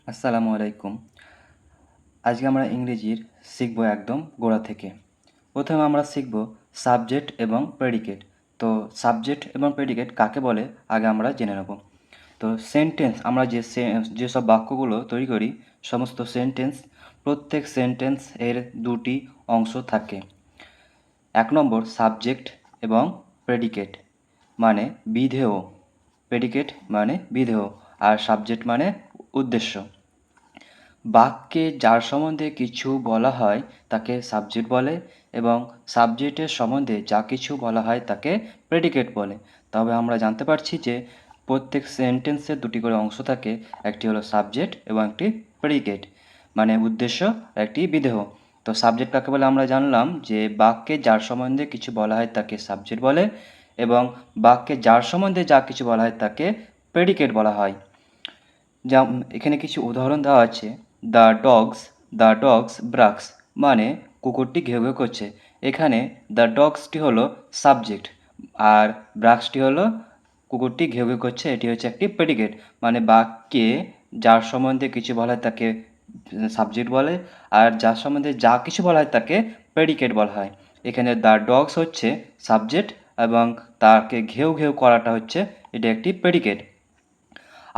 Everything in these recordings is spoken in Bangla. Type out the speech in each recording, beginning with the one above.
আসসালামু আলাইকুম। আজকে আমরা ইংরেজির শিখব একদম গোড়া থেকে। প্রথমে আমরা শিখব সাবজেক্ট এবং প্রেডিকেট। তো সাবজেক্ট এবং প্রেডিকেট কাকে বলে আগে আমরা জেনে নেব। তো সেন্টেন্স আমরা যেসব বাক্যগুলো তৈরি করি সমস্ত সেন্টেন্স, প্রত্যেক সেন্টেন্স এর দুটি অংশ থাকে। এক নম্বর সাবজেক্ট এবং প্রেডিকেট মানে বিধেয়, প্রেডিকেট মানে বিধেয় আর সাবজেক্ট মানে উদ্দেশ্য। বাক্যে যার সম্বন্ধে কিছু বলা হয় তাকে সাবজেক্ট বলে এবং সাবজেক্টের সম্বন্ধে যা কিছু বলা হয় তাকে প্রেডিকেট বলে। তবে আমরা জানতে পারছি যে প্রত্যেক সেন্টেন্সের দুটি করে অংশ থাকে, একটি হলো সাবজেক্ট এবং একটি প্রেডিকেট মানে উদ্দেশ্য, একটি বিধেয়। তো সাবজেক্ট কাকে বলে আমরা জানলাম যে বাক্যে যার সম্বন্ধে কিছু বলা হয় তাকে সাবজেক্ট বলে এবং বাক্যে যার সম্বন্ধে যা কিছু বলা হয় তাকে প্রেডিকেট বলা হয়। যা এখানে কিছু উদাহরণ দেওয়া আছে। দ্য ডগস ব্রাক্স মানে কুকুরটি ঘেউ ঘেউ করছে। এখানে দ্য ডগসটি হলো সাবজেক্ট আর ব্রাক্সটি হলো কুকুরটি ঘেউ ঘেউ করছে, এটি হচ্ছে একটি প্রেডিকেট। মানে বাক্যে যার সম্বন্ধে কিছু বলা হয় তাকে সাবজেক্ট বলে আর যার সম্বন্ধে যা কিছু বলা হয় তাকে প্রেডিকেট বলা হয়। এখানে দ্য ডগস হচ্ছে সাবজেক্ট এবং তাকে ঘেউ ঘেউ করাটা হচ্ছে এটি একটি প্রেডিকেট।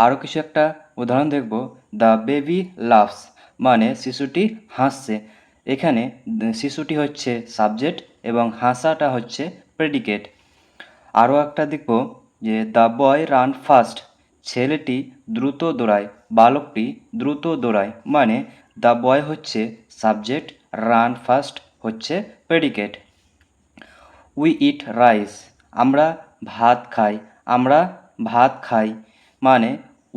আরও কিছু একটা উদাহরণ দেখব। দ্য বেবি লাভস মানে শিশুটি হাসছে। এখানে শিশুটি হচ্ছে সাবজেক্ট এবং হাসাটা হচ্ছে প্রেডিকেট। আরও একটা দেখব যে দ্য বয় রান ফাস্ট ছেলেটি দ্রুত দৌড়ায়, বালকটি দ্রুত দৌড়ায়। মানে দ্য বয় হচ্ছে সাবজেক্ট, রান ফাস্ট হচ্ছে প্রেডিকেট। উই ইট রাইস আমরা ভাত খাই, আমরা ভাত খাই মানে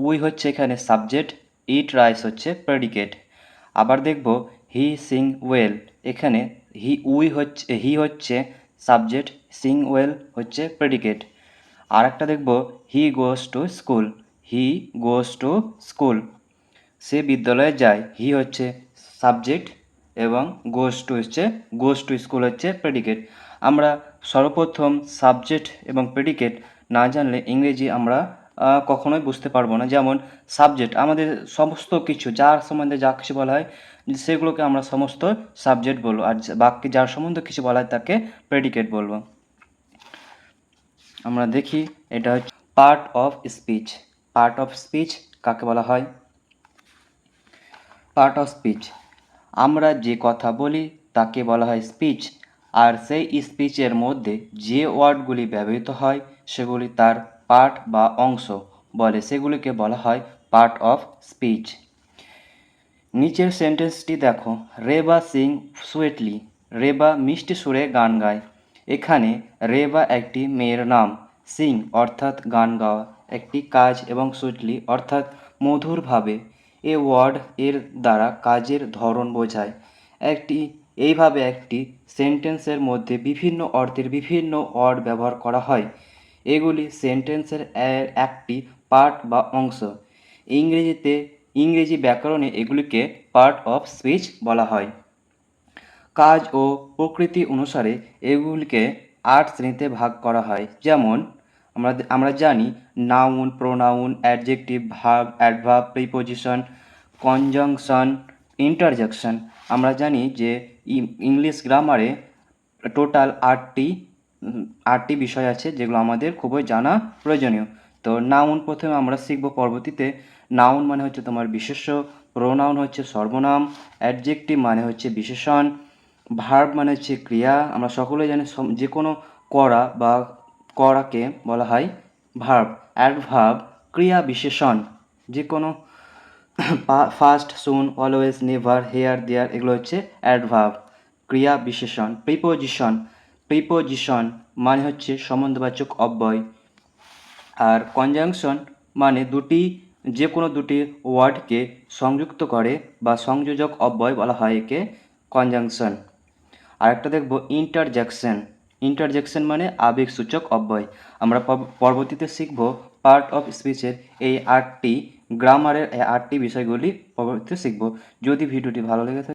উই হচ্ছে এখানে সাবজেক্ট, ইট রাইস হচ্ছে প্রেডিকেট। আবার দেখব হি সিং ওয়েল, এখানে হি হচ্ছে সাবজেক্ট, সিং ওয়েল হচ্ছে প্রেডিকেট। আর একটা দেখব he goes to school, he goes to school সে বিদ্যালয়ে যায়। হি হচ্ছে সাবজেক্ট এবং গোজ টু স্কুল হচ্ছে প্রেডিকেট। আমরা সর্বপ্রথম সাবজেক্ট এবং প্রেডিকেট না জানলে ইংরেজি আমরা কখনোই বুঝতে পারবো না। যেমন সাবজেক্ট আমাদের সমস্ত কিছু যার সম্বন্ধে যা কিছু বলা হয় সেগুলোকে আমরা সমস্ত সাবজেক্ট বলবো, আর বাক্যে যার সম্বন্ধে কিছু বলা হয় তাকে প্রেডিকেট বলবো। আমরা দেখি এটা হচ্ছে part of speech. Part of speech কাকে বলা হয়? পার্ট অফ স্পিচ আমরা যে কথা বলি তাকে বলা হয় স্পিচ, আর সেই স্পিচের মধ্যে যে ওয়ার্ডগুলি ব্যবহৃত হয় সেগুলি তার পার্ট বা অংশ বলে, সেগুলিকে বলা হয় পার্ট অফ স্পিচ। নিচের সেন্টেন্সটি দেখো, রেবা সিং সুইটলি রেবা মিষ্টি সুরে গান গায়। এখানে রেবা একটি মেয়ের নাম, সিং অর্থাৎ গান গাওয়া একটি কাজ এবং সুইটলি অর্থাৎ মধুরভাবে। এ ওয়ার্ড এর দ্বারা কাজের ধরন বোঝায়। এইভাবে একটি সেন্টেন্সের মধ্যে বিভিন্ন অর্থের বিভিন্ন ওয়ার্ড ব্যবহার করা হয়। এগুলি সেন্টেন্সের একটি পার্ট বা অংশ। ইংরেজি ব্যাকরণে এগুলিকে পার্ট অফ স্পিচ বলা হয়। কাজ ও প্রকৃতি অনুসারে এগুলিকে ৮ শ্রেণীতে ভাগ করা হয়। যেমন আমরা জানি noun, pronoun, adjective, verb, adverb, preposition, conjunction, interjection. আমরা জানি যে ইংলিশ গ্রামারে টোটাল ৮টি বিষয় আছে যেগুলো আমাদের খুবই জানা প্রয়োজনীয়। তো নাউন প্রথমে আমরা শিখব পরবর্তীতে। নাউন মানে হচ্ছে তোমার বিশেষ্য, প্রোনাউন হচ্ছে সর্বনাম, অ্যাডজেক্টিভ মানে হচ্ছে বিশেষণ, ভার্ব মানে হচ্ছে ক্রিয়া। আমরা সকলেই জানি যে কোনো করাকে বলা হয় ভার্ব। অ্যাডভার্ব ক্রিয়া বিশেষণ, যে কোনো ফার্স্ট, সুন, অলওয়েজ, নেভার, হেয়ার, দেয়ার এগুলো হচ্ছে অ্যাডভার্ব ক্রিয়া বিশেষণ। প্রিপোজিশন মানে হচ্ছে সম্বন্ধবাচক অব্যয়। আর কনজাংশন মানে যে কোনো দুটি ওয়ার্ডকে সংযুক্ত করে বা সংযোজক অব্যয় বলা হয় একে কনজাংশন। আর একটা দেখব ইন্টারজেকশন মানে আবেগসূচক অব্যয়। আমরা পরবর্তীতে শিখব পার্ট অফ স্পিচের এই ৮টি গ্রামারের ৮টি বিষয়গুলি পরবর্তীতে শিখব। যদি ভিডিওটি ভালো লেগে থাকে